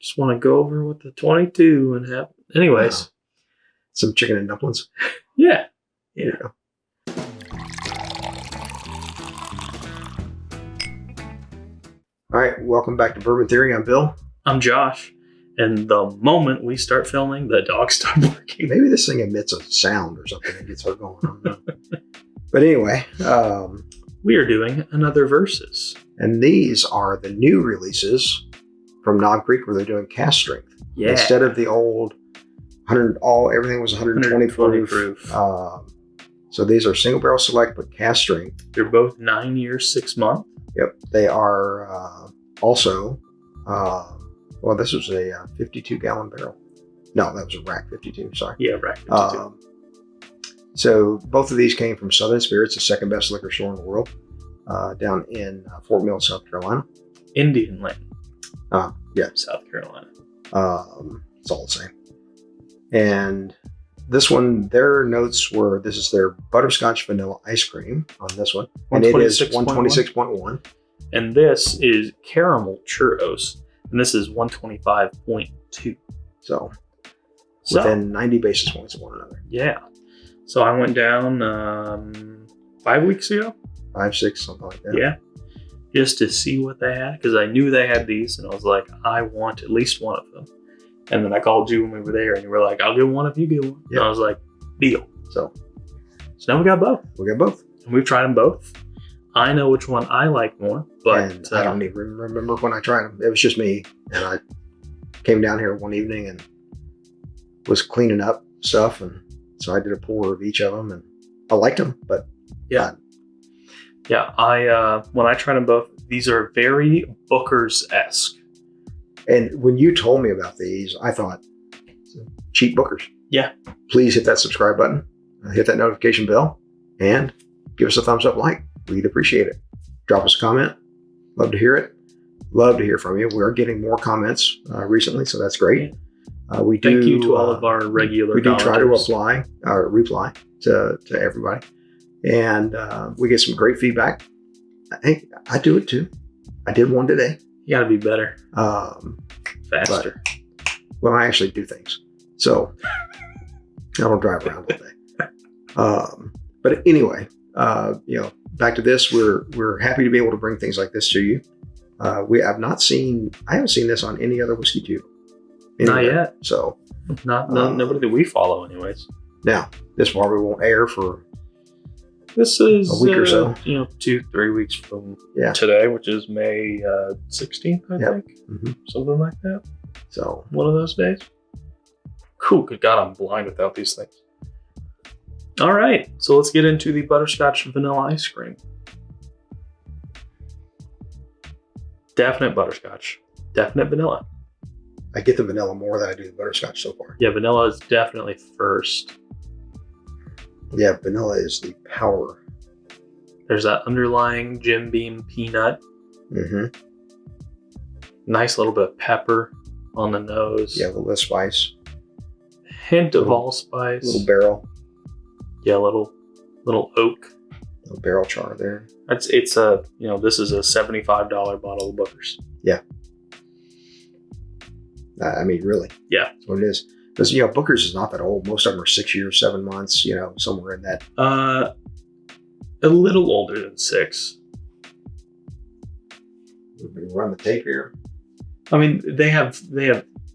Just want to go over with the 22 and have. Anyways, some chicken and dumplings. Yeah. There you go. All right, welcome back to Bourbon Theory. I'm Bill. I'm Josh. And the moment we start filming, the dogs start barking. Maybe this thing emits a sound or something that gets her going. I don't know. But anyway, we are doing another Versus. And these are the new releases from Knob Creek where they're doing cask strength. Yeah. Instead of the old 100, everything was 120 proof. So these are single barrel select, but cask strength. They're both 9 years, 6 months. Yep. They are also, well, this was a 52 gallon barrel. No, that was a rack 52. Sorry. Yeah, rack 52. So both of these came from Southern Spirits, the second best liquor store in the world, down in Fort Mill, South Carolina. Indian Land. Yeah. South Carolina. It's all the same. And this one, their notes were, this is their butterscotch vanilla ice cream on this one. And it is 126.1. And this is caramel churros. And this is 125.2. So within 90 basis points of one another. Yeah. So I went down 5 weeks ago. 5, 6, something like that. Yeah. Just to see what they had. Because I knew they had these. And I was like, I want at least one of them. And then I called you when we were there. And you were like, I'll get one if you get one. Yeah. And I was like, deal. So now we got both. We got both. And we've tried them both. I know which one I like more. But and I don't even remember when I tried them. It was just me. And I came down here one evening and was cleaning up stuff. And so I did a pour of each of them. And I liked them. But yeah. Yeah. When I tried them both, these are very Booker's-esque. And when you told me about these, I thought, cheap Bookers. Yeah. Please hit that subscribe button, hit that notification bell, and give us a thumbs up like. We'd appreciate it. Drop us a comment. Love to hear it. Love to hear from you. We're getting more comments recently, so that's great. We do. Thank you to all of our regular We do try to reply to everybody. And we get some great feedback. Hey, I do it too. I did one today. You got to be better. Faster. Well, I actually do things. So I don't drive around all day. But anyway, back to this. We're happy to be able to bring things like this to you. I haven't seen this on any other whiskey tube. Not yet. So nobody that we follow anyways. Now, this probably won't air for this is a week or so. 2-3 weeks from today, which is May 16th, I think. Mm-hmm. Something like that. So one of those days. Cool. Good God, I'm blind without these things. All right. So let's get into the butterscotch vanilla ice cream. Definite butterscotch. Definite vanilla. I get the vanilla more than I do the butterscotch so far. Yeah, vanilla is definitely first. Yeah, vanilla is the power. There's that underlying Jim Beam peanut. Mm-hmm. Nice little bit of pepper on the nose. Yeah, a little bit of spice. Hint of allspice. Little barrel. Yeah, little oak. Little barrel char there. It's this is a $75 bottle of Booker's. Yeah. I mean, really. Yeah. That's what it is. Because, Booker's is not that old. Most of them are 6 years, 7 months, somewhere in that. A little older than 6. We run the tape here. I mean, they have,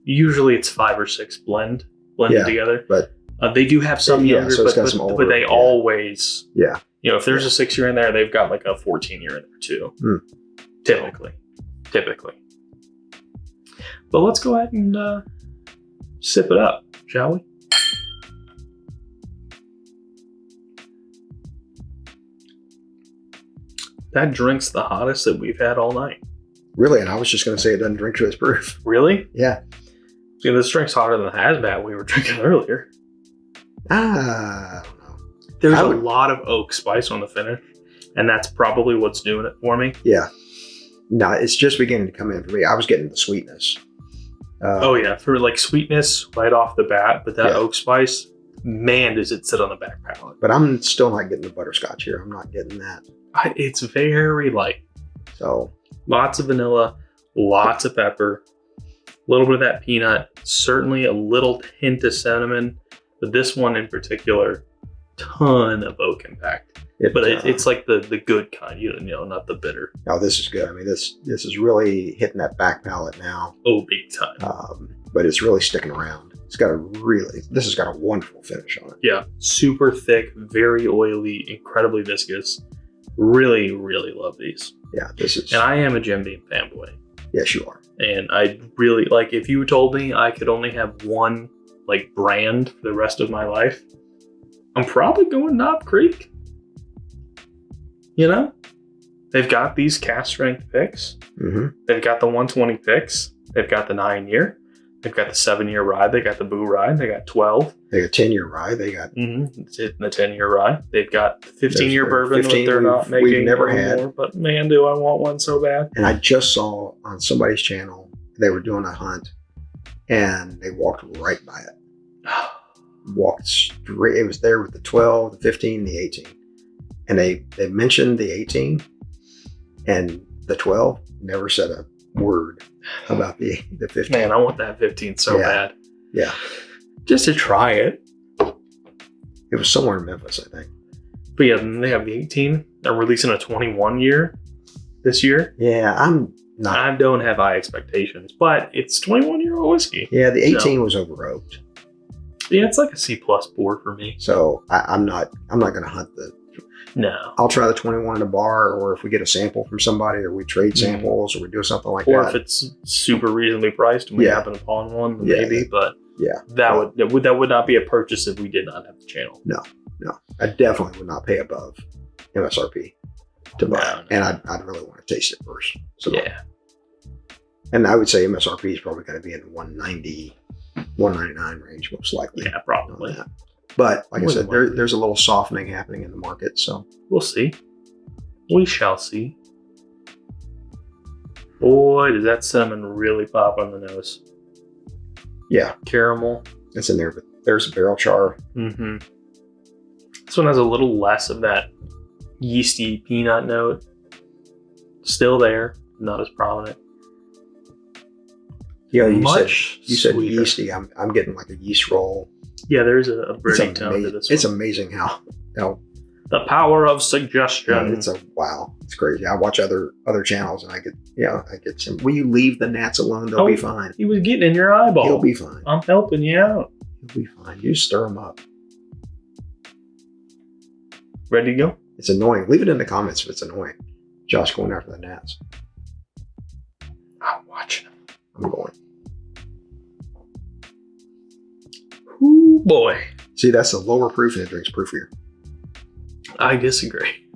usually it's 5 or 6 blended together. But they do have some younger, so it's got some older, but they always, yeah. If there's a 6-year in there, they've got like a 14-year in there too. Typically. But let's go ahead and sip it up, shall we? That drink's the hottest that we've had all night. Really? And I was just going to say it doesn't drink to its proof. Really? Yeah. See, this drink's hotter than the hazmat we were drinking earlier. I don't know. There's a lot of oak spice on the finish, and that's probably what's doing it for me. Yeah. No, it's just beginning to come in for me. I was getting the sweetness. For like sweetness right off the bat, but that oak spice, man, does it sit on the back palate. But I'm still not getting the butterscotch here. I'm not getting that. It's very light. So lots of vanilla, lots of pepper, little bit of that peanut, certainly a little hint of cinnamon, but this one in particular, ton of oak impact. It's like the good kind, you know, not the bitter. Oh, this is good. I mean, this is really hitting that back palate now. Oh, big time. But it's really sticking around. This has got a wonderful finish on it. Yeah, super thick, very oily, incredibly viscous. Really, really love these. Yeah, this is. And I am a Jim Beam fanboy. Yes, you are. And I really, like, if you told me I could only have one, like, brand for the rest of my life, I'm probably going Knob Creek. You know? They've got these cask strength picks. Mm-hmm. They've got the 120 picks. They've got the 9-year. They've got the 7-year rye. They got the Boo rye. They got 12. They got 10-year rye. They got the 10-year rye. They've got 15-year bourbon that they're not making. We've never had. But man, do I want one so bad. And I just saw on somebody's channel, they were doing a hunt and they walked right by it. Walked straight. It was there with the 12, the 15, the 18. And they mentioned the 18 and the 12, never said a word about the 15. Man, I want that 15 so bad. Yeah. Just to try it. It was somewhere in Memphis, I think. But yeah, then they have the 18. They're releasing a 21 year this year. Yeah, I don't have high expectations, but it's 21-year-old whiskey. Yeah, the 18 was over oaked. Yeah, it's like a C+ pour for me. So I'm not going to hunt the. No. I'll try the 21 in a bar, or if we get a sample from somebody, or we trade samples, or we do something like that. Or if it's super reasonably priced and we happen upon one, maybe. But that would not be a purchase if we did not have the channel. No. I definitely would not pay above MSRP to buy it. And I'd really want to taste it first. So yeah. And I would say MSRP is probably going to be in the 190, 199 range, most likely. Yeah, probably. But like I said, there's a little softening happening in the market. So we'll see. We shall see. Boy, does that cinnamon really pop on the nose. Yeah. Caramel. It's in there, but there's a barrel char. Mm-hmm. This one has a little less of that yeasty peanut note. Still there, not as prominent. Yeah, you said sweeter. yeasty. I'm getting like a yeast roll. Yeah, there's a bready tone to this one. It's amazing how the power of suggestion. It's crazy. I watch other channels and I get some. Will you leave the gnats alone? They'll be fine. He was getting in your eyeball. He'll be fine. I'm helping you out. He'll be fine. You stir them up. Ready to go? It's annoying. Leave it in the comments if it's annoying. Josh going after the gnats. I'm watching him. I'm going. Ooh, boy. See, that's the lower proof and it drinks proofier. I disagree.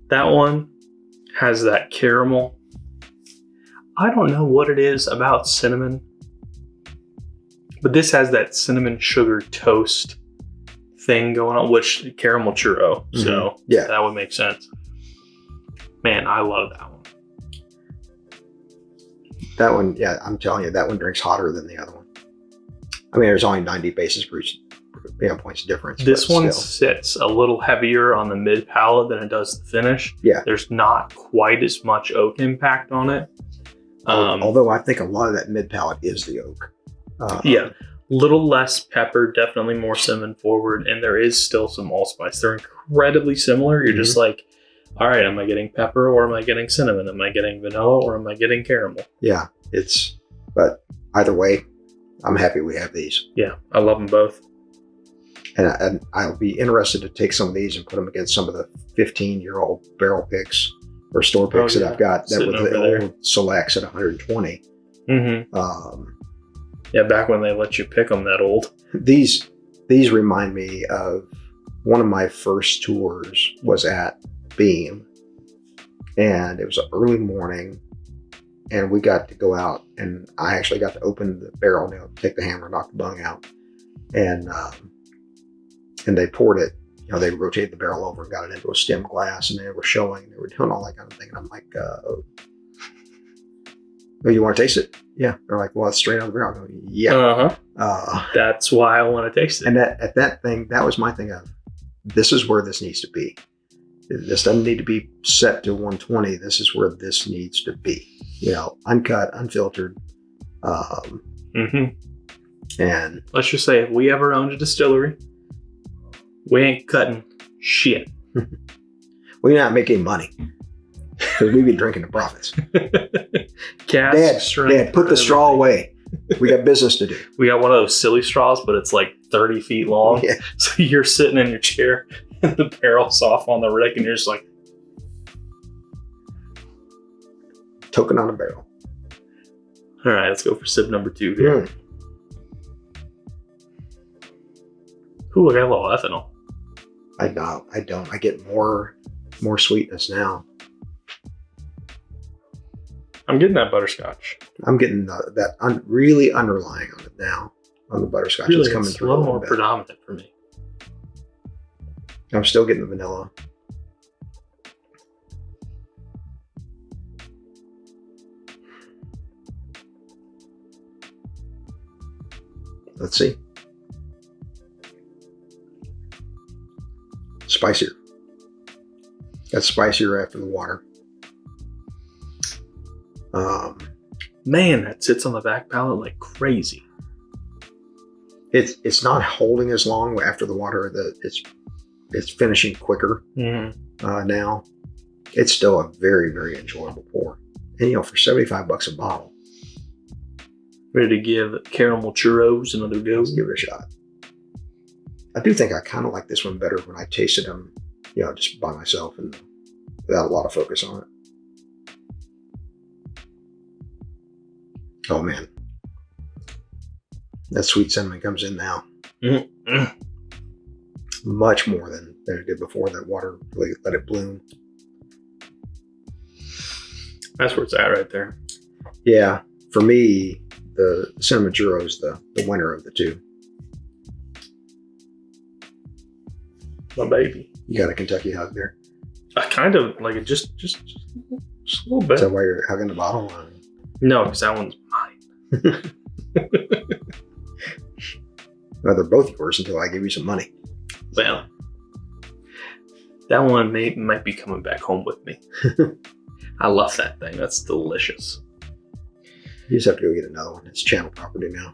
That one has that caramel. I don't know what it is about cinnamon, but this has that cinnamon sugar toast thing going on, which caramel churro. Mm-hmm. So that would make sense. Man, I love that one. That one, I'm telling you, that one drinks hotter than the other one. I mean, there's only 90 basis points difference. This one sits a little heavier on the mid palate than it does the finish. Yeah. There's not quite as much oak impact on it. Although I think a lot of that mid palate is the oak. Little less pepper, definitely more cinnamon forward, and there is still some allspice. They're incredibly similar. You're just like, all right, am I getting pepper or am I getting cinnamon? Am I getting vanilla or am I getting caramel? Yeah, but either way, I'm happy we have these. Yeah, I love them both. And I'll be interested to take some of these and put them against some of the 15-year-old barrel picks or store picks that I've got that were the old selects at 120. Mm-hmm. Back when they let you pick them that old. These remind me of one of my first tours was at Beam, and it was an early morning, and we got to go out, and I actually got to open the barrel, take the hammer, knock the bung out, and they poured it. They rotated the barrel over and got it into a stem glass, and they were showing, they were doing all that kind of thing, and I'm like, "Oh, you want to taste it?" Yeah. They're like, "Well, it's straight out of the barrel." I go, "Yeah." That's why I want to taste it. And that was my thing of, this is where this needs to be. This doesn't need to be set to 120. This is where this needs to be. Uncut, unfiltered. And let's just say if we ever owned a distillery, we ain't cutting shit. We're not making money because we'd be drinking the profits. Cask, Dad, put the straw away. We got business to do. We got one of those silly straws, but it's like 30 feet long. Yeah. So you're sitting in your chair and the barrel's off on the rick and you're just like... Token on a barrel. All right, let's go for sip number 2 here. Ooh, I got a little ethanol. I don't. I get more sweetness now. I'm getting that butterscotch. I'm getting that really underlying on it now. On the butterscotch, really, it's coming it's through a little more bit. predominant for me. I'm still getting the vanilla. Let's see. Spicier. That's spicier after the water. Man, that sits on the back palate like crazy. It's not holding as long after the water. It's finishing quicker now. It's still a very, very enjoyable pour. And for $75 a bottle. Ready to give caramel churros another go? Let's give it a shot. I do think I kind of like this one better when I tasted them, just by myself and without a lot of focus on it. Oh man, that sweet cinnamon comes in now. Much more than it did before. That water really let it bloom. That's where it's at right there. Yeah, for me, the cinnamon churro is the winner of the two. My baby. You got a Kentucky hug there. I kind of like it, just a little bit. Is that why you're hugging the bottle? No, because that one's mine. Well, they're both yours until I give you some money. Well, that one might be coming back home with me. I love that thing. That's delicious. You just have to go get another one. It's channel property now.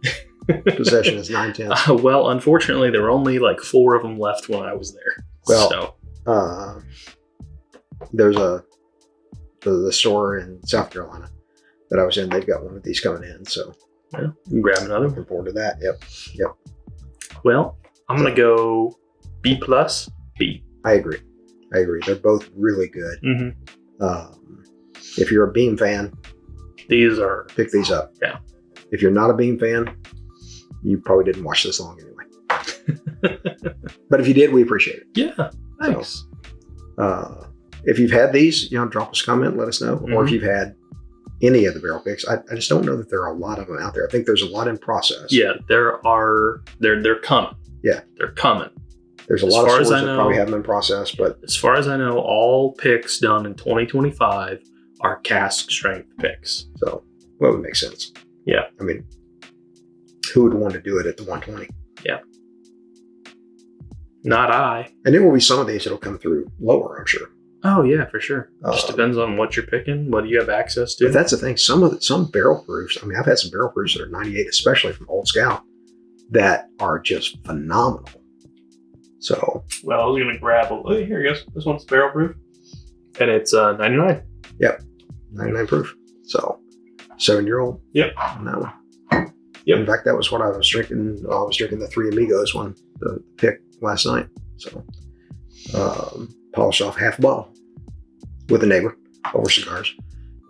Possession is 9/10. Well, unfortunately, there were only like 4 of them left when I was there. Well, there's the store in South Carolina that I was in. They've got one of these coming in, so yeah, you can grab another one. Looking forward to that. Yep. Well, I'm gonna go B+, B. I agree. They're both really good. If you're a Beam fan, pick these up. Yeah. If you're not a Beam fan, you probably didn't watch this long anyway. But if you did, we appreciate it. Yeah, thanks. So, if you've had these, drop us a comment, let us know. Or if you've had any of the barrel picks, I just don't know that there are a lot of them out there. I think there's a lot in process. Yeah, there are. They're coming. Yeah, they're coming. There's a lot of stores that probably have them in process, but as far as I know, all picks done in 2025 are cask strength picks. So, well, it would make sense. Yeah. I mean, who would want to do it at the 120? Yeah. Not I. And there will be some of these that'll come through lower, I'm sure. Oh yeah, for sure. Just depends on what you're picking, what you have access to. But that's the thing. Some barrel proofs. I mean, I've had some barrel proofs that are 98, especially from Old Scout, that are just phenomenal. So, well, I was gonna grab here. I guess this one's barrel proof, and it's 99. Yep, 99 proof. So, 7-year-old. Yep. On that one. Yep. In fact, that was what I was drinking. I was drinking the Three Amigos one, the pick last night. So, polished off half a bottle with a neighbor over cigars.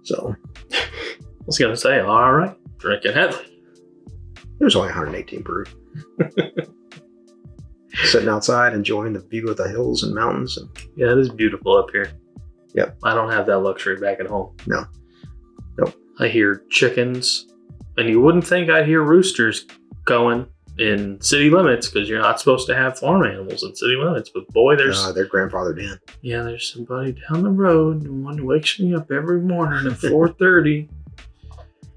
So, I was gonna say, all right, drinking heavily. It was only 118 proof. Sitting outside, enjoying the view of the hills and mountains. Yeah, it is beautiful up here. Yep. I don't have that luxury back at home. No. Nope. I hear chickens, and you wouldn't think I'd hear roosters going in city limits because you're not supposed to have farm animals in city limits. But boy, there's they're grandfathered in. Yeah, there's somebody down the road who wakes me up every morning at 4:30.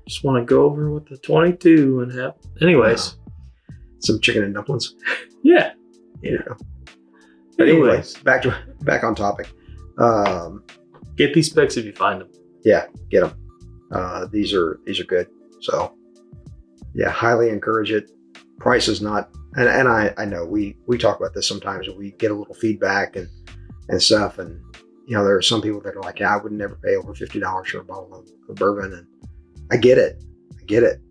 Just want to go over with the 22 and have. Anyways, some chicken and dumplings. Yeah. But anyways, back on topic. Get these specs if you find them. Yeah, get them. These are good. So yeah, highly encourage it. Price is not, and I know we talk about this sometimes, and we get a little feedback and stuff, and there are some people that are like, yeah, I would never pay over $50 for a bottle of bourbon, and I get it,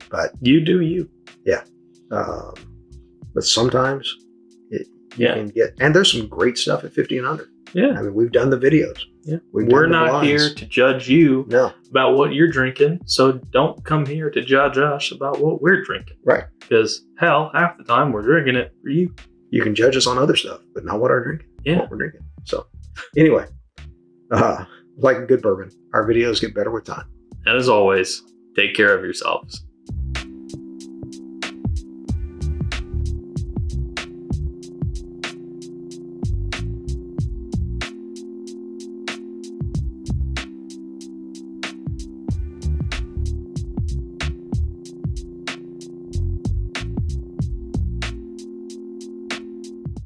but you do you. Yeah, but sometimes you can get, and there's some great stuff at 50 and under. Yeah, I mean, we've done the videos. Yeah, we're not here to judge you about what you're drinking, so don't come here to judge us about what we're drinking. Right. Because hell, half the time we're drinking it for you. You can judge us on other stuff, but not what we're drinking. Yeah. What we're drinking. So anyway, like a good bourbon, our videos get better with time. And as always, take care of yourselves.